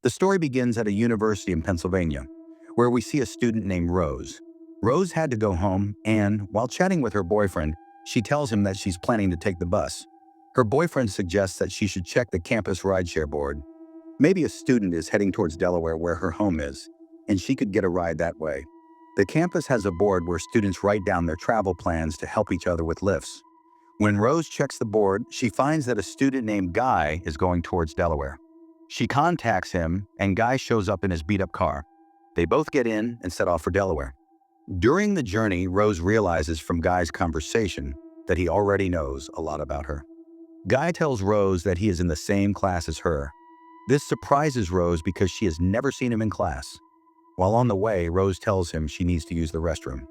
The story begins at a university in Pennsylvania, where we see a student named Rose. Rose had to go home, and while chatting with her boyfriend, she tells him that she's planning to take the bus. Her boyfriend suggests that she should check the campus rideshare board. Maybe a student is heading towards Delaware where her home is, and she could get a ride that way. The campus has a board where students write down their travel plans to help each other with lifts. When Rose checks the board, she finds that a student named Guy is going towards Delaware. She contacts him, and Guy shows up in his beat-up car. They both get in and set off for Delaware. During the journey, Rose realizes from Guy's conversation that he already knows a lot about her. Guy tells Rose that he is in the same class as her. This surprises Rose because she has never seen him in class. While on the way, Rose tells him she needs to use the restroom.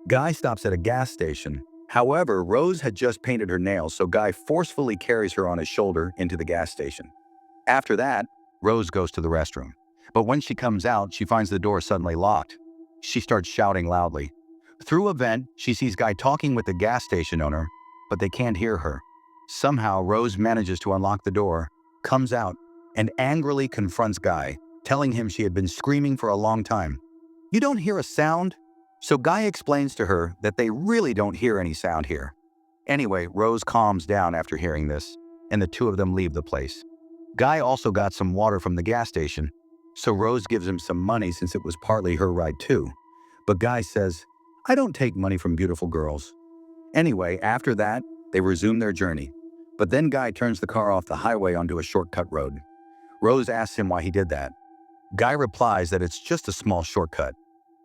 Guy stops at a gas station. However, Rose had just painted her nails, so Guy forcefully carries her on his shoulder into the gas station. After that, Rose goes to the restroom. But when she comes out, she finds the door suddenly locked. She starts shouting loudly. Through a vent, she sees Guy talking with the gas station owner, but they can't hear her. Somehow, Rose manages to unlock the door, comes out, and angrily confronts Guy, telling him she had been screaming for a long time. "You don't hear a sound?" So Guy explains to her that they really don't hear any sound here. Anyway, Rose calms down after hearing this, and the two of them leave the place. Guy also got some water from the gas station, so Rose gives him some money since it was partly her ride too. But Guy says, "I don't take money from beautiful girls." Anyway, after that, they resume their journey. But then Guy turns the car off the highway onto a shortcut road. Rose asks him why he did that. Guy replies that it's just a small shortcut.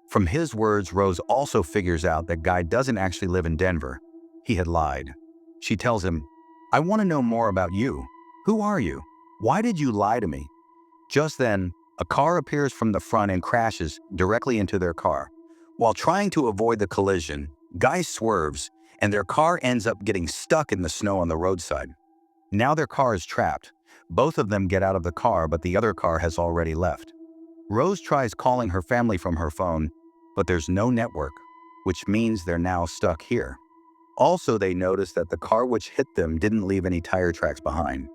From his words, Rose also figures out that Guy doesn't actually live in Denver. He had lied. She tells him, "I want to know more about you. Who are you? Why did you lie to me?" Just then, a car appears from the front and crashes directly into their car. While trying to avoid the collision, Guy swerves, and their car ends up getting stuck in the snow on the roadside. Now their car is trapped. Both of them get out of the car, but the other car has already left. Rose tries calling her family from her phone, but there's no network, which means they're now stuck here. Also, they notice that the car which hit them didn't leave any tire tracks behind,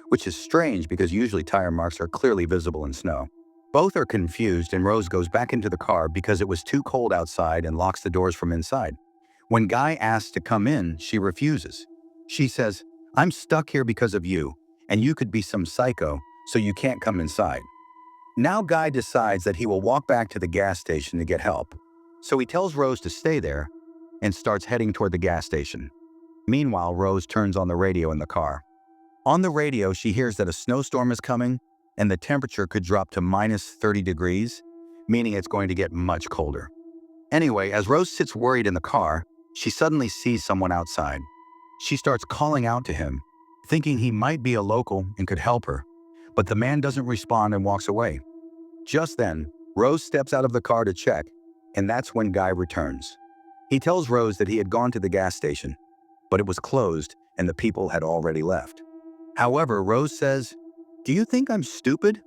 which is strange because usually tire marks are clearly visible in snow. Both are confused, and Rose goes back into the car because it was too cold outside and locks the doors from inside. When Guy asks to come in, she refuses. She says, "I'm stuck here because of you, and you could be some psycho, so you can't come inside." Now Guy decides that he will walk back to the gas station to get help. So he tells Rose to stay there and starts heading toward the gas station. Meanwhile, Rose turns on the radio in the car. On the radio, she hears that a snowstorm is coming and the temperature could drop to minus 30 degrees, meaning it's going to get much colder. Anyway, as Rose sits worried in the car, she suddenly sees someone outside. She starts calling out to him, thinking he might be a local and could help her, but the man doesn't respond and walks away. Just then, Rose steps out of the car to check, and that's when Guy returns. He tells Rose that he had gone to the gas station, but it was closed and the people had already left. However, Rose says, "Do you think I'm stupid?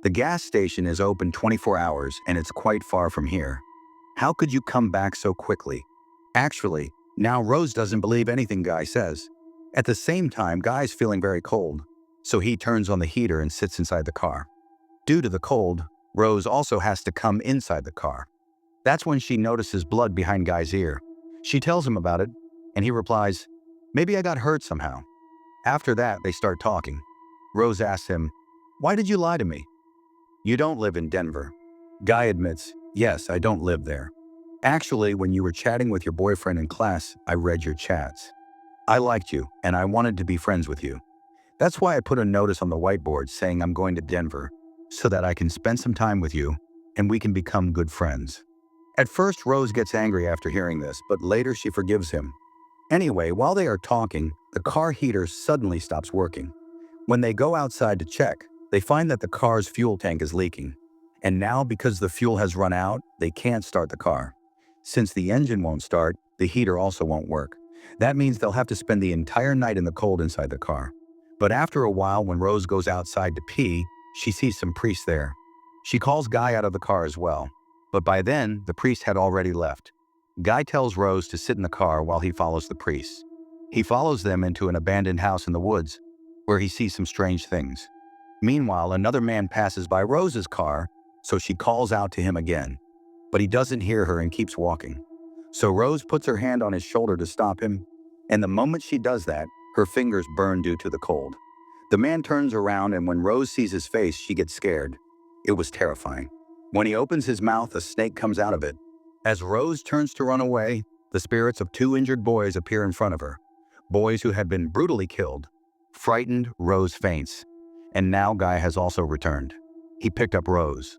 The gas station is open 24 hours and it's quite far from here. How could you come back so quickly?" Actually, now Rose doesn't believe anything Guy says. At the same time, Guy's feeling very cold, so he turns on the heater and sits inside the car. Due to the cold, Rose also has to come inside the car. That's when she notices blood behind Guy's ear. She tells him about it, and he replies, "Maybe I got hurt somehow." After that, they start talking. Rose asks him, "Why did you lie to me?" "You don't live in Denver." Guy admits, "Yes, I don't live there. Actually, when you were chatting with your boyfriend in class, I read your chats. I liked you, and I wanted to be friends with you. That's why I put a notice on the whiteboard saying I'm going to Denver, so that I can spend some time with you, and we can become good friends." At first, Rose gets angry after hearing this, but later she forgives him. Anyway, while they are talking, the car heater suddenly stops working. When they go outside to check, they find that the car's fuel tank is leaking. And now, because the fuel has run out, they can't start the car. Since the engine won't start, the heater also won't work. That means they'll have to spend the entire night in the cold inside the car. But after a while, when Rose goes outside to pee, she sees some priests there. She calls Guy out of the car as well. But by then, the priest had already left. Guy tells Rose to sit in the car while he follows the priests. He follows them into an abandoned house in the woods, where he sees some strange things. Meanwhile, another man passes by Rose's car, so she calls out to him again. But he doesn't hear her and keeps walking. So Rose puts her hand on his shoulder to stop him, and the moment she does that, her fingers burn due to the cold. The man turns around, and when Rose sees his face, she gets scared. It was terrifying. When he opens his mouth, a snake comes out of it. As Rose turns to run away, the spirits of two injured boys appear in front of her. Boys who had been brutally killed. Frightened, Rose faints. And now Guy has also returned. He picked up Rose.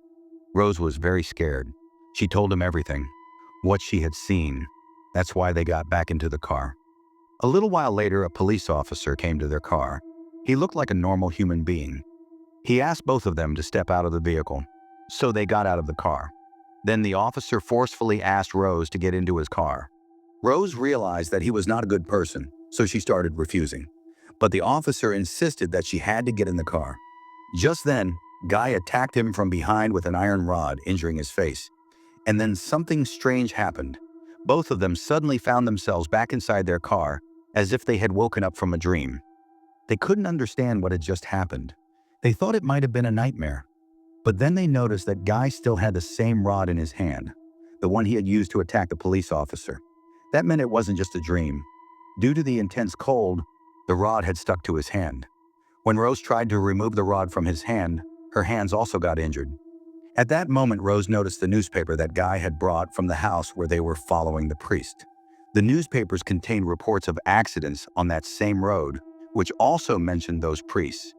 Rose was very scared. She told him everything, what she had seen. That's why they got back into the car. A little while later, a police officer came to their car. He looked like a normal human being. He asked both of them to step out of the vehicle, so they got out of the car. Then the officer forcefully asked Rose to get into his car. Rose realized that he was not a good person, so she started refusing. But the officer insisted that she had to get in the car. Just then, Guy attacked him from behind with an iron rod, injuring his face. And then something strange happened. Both of them suddenly found themselves back inside their car, as if they had woken up from a dream. They couldn't understand what had just happened. They thought it might have been a nightmare. But then they noticed that Guy still had the same rod in his hand, the one he had used to attack the police officer. That meant it wasn't just a dream. Due to the intense cold, the rod had stuck to his hand. When Rose tried to remove the rod from his hand, her hands also got injured. At that moment, Rose noticed the newspaper that Guy had brought from the house where they were following the priest. The newspapers contained reports of accidents on that same road, which also mentioned those priests.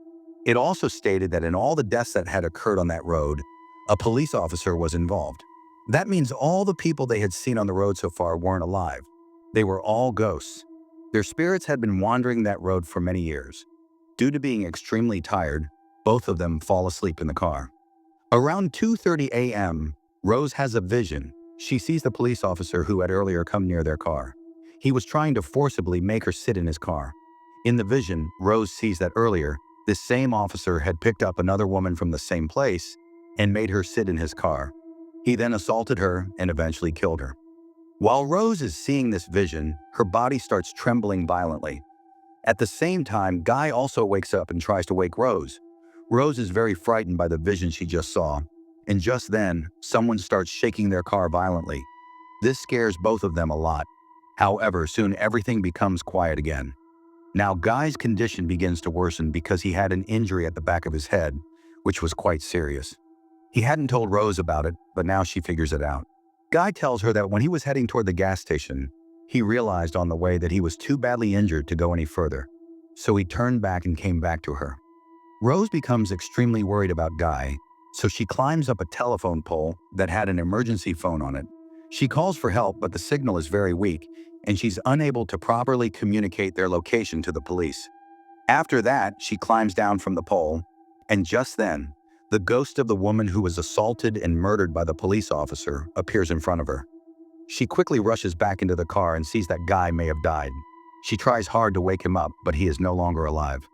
It also stated that in all the deaths that had occurred on that road, a police officer was involved. That means all the people they had seen on the road so far weren't alive. They were all ghosts. Their spirits had been wandering that road for many years. Due to being extremely tired, both of them fall asleep in the car. Around 2:30 a.m., Rose has a vision. She sees the police officer who had earlier come near their car. He was trying to forcibly make her sit in his car. In the vision, Rose sees that earlier, this same officer had picked up another woman from the same place and made her sit in his car. He then assaulted her and eventually killed her. While Rose is seeing this vision, her body starts trembling violently. At the same time, Guy also wakes up and tries to wake Rose. Rose is very frightened by the vision she just saw, and just then, someone starts shaking their car violently. This scares both of them a lot. However, soon everything becomes quiet again. Now, Guy's condition begins to worsen because he had an injury at the back of his head, which was quite serious. He hadn't told Rose about it, but now she figures it out. Guy tells her that when he was heading toward the gas station, he realized on the way that he was too badly injured to go any further. So he turned back and came back to her. Rose becomes extremely worried about Guy, so she climbs up a telephone pole that had an emergency phone on it. She calls for help, but the signal is very weak, and she's unable to properly communicate their location to the police. After that, she climbs down from the pole, and just then, the ghost of the woman who was assaulted and murdered by the police officer appears in front of her. She quickly rushes back into the car and sees that Guy may have died. She tries hard to wake him up, but he is no longer alive.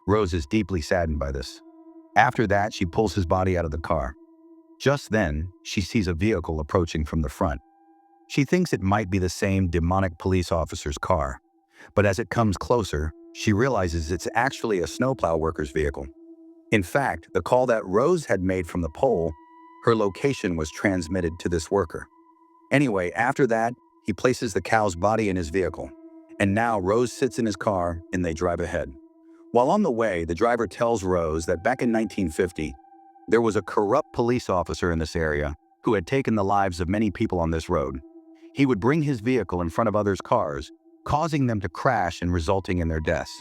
Rose is deeply saddened by this. After that, she pulls his body out of the car. Just then, she sees a vehicle approaching from the front. She thinks it might be the same demonic police officer's car, but as it comes closer, she realizes it's actually a snowplow worker's vehicle. In fact, the call that Rose had made from the pole, her location was transmitted to this worker. Anyway, after that, he places the cow's body in his vehicle, and now Rose sits in his car and they drive ahead. While on the way, the driver tells Rose that back in 1950, there was a corrupt police officer in this area who had taken the lives of many people on this road. He would bring his vehicle in front of others' cars, causing them to crash and resulting in their deaths.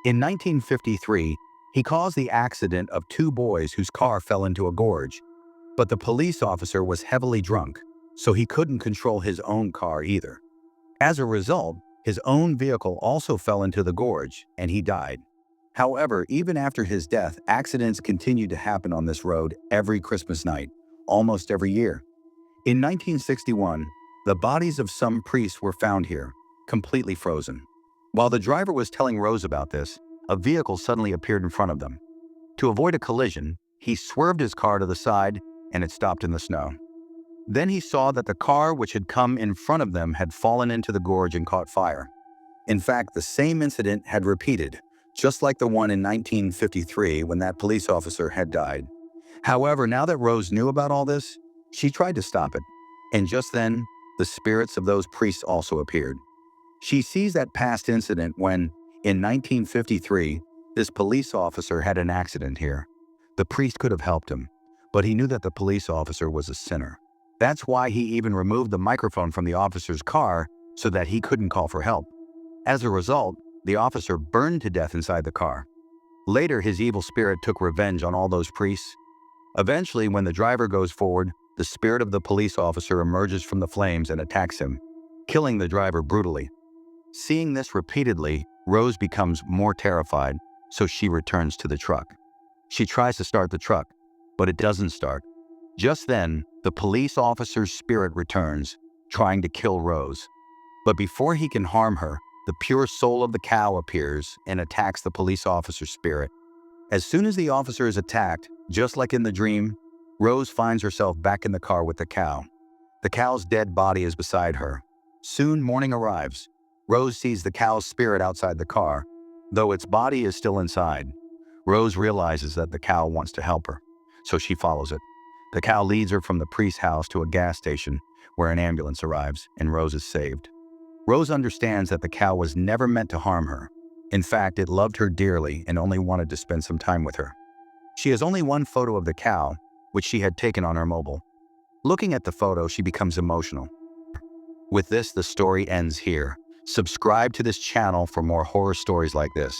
In 1953, he caused the accident of two boys whose car fell into a gorge, but the police officer was heavily drunk, so he couldn't control his own car either. As a result, his own vehicle also fell into the gorge, and he died. However, even after his death, accidents continued to happen on this road every Christmas night, almost every year. In 1961, the bodies of some priests were found here, completely frozen. While the driver was telling Rose about this, a vehicle suddenly appeared in front of them. To avoid a collision, he swerved his car to the side, and it stopped in the snow. Then he saw that the car which had come in front of them had fallen into the gorge and caught fire. In fact, the same incident had repeated, just like the one in 1953 when that police officer had died. However, now that Rose knew about all this, she tried to stop it. And just then, the spirits of those priests also appeared. She sees that past incident when, in 1953, this police officer had an accident here. The priest could have helped him, but he knew that the police officer was a sinner. That's why he even removed the microphone from the officer's car so that he couldn't call for help. As a result, the officer burned to death inside the car. Later, his evil spirit took revenge on all those priests. Eventually, when the driver goes forward, the spirit of the police officer emerges from the flames and attacks him, killing the driver brutally. Seeing this repeatedly, Rose becomes more terrified, so she returns to the truck. She tries to start the truck, but it doesn't start. Just then, the police officer's spirit returns, trying to kill Rose. But before he can harm her, the pure soul of the cow appears and attacks the police officer's spirit. As soon as the officer is attacked, just like in the dream, Rose finds herself back in the car with the cow. The cow's dead body is beside her. Soon morning arrives. Rose sees the cow's spirit outside the car, though its body is still inside. Rose realizes that the cow wants to help her, so she follows it. The cow leads her from the priest's house to a gas station where an ambulance arrives and Rose is saved. Rose understands that the cow was never meant to harm her. In fact, it loved her dearly and only wanted to spend some time with her. She has only one photo of the cow, which she had taken on her mobile. Looking at the photo, she becomes emotional. With this, the story ends here. Subscribe to this channel for more horror stories like this.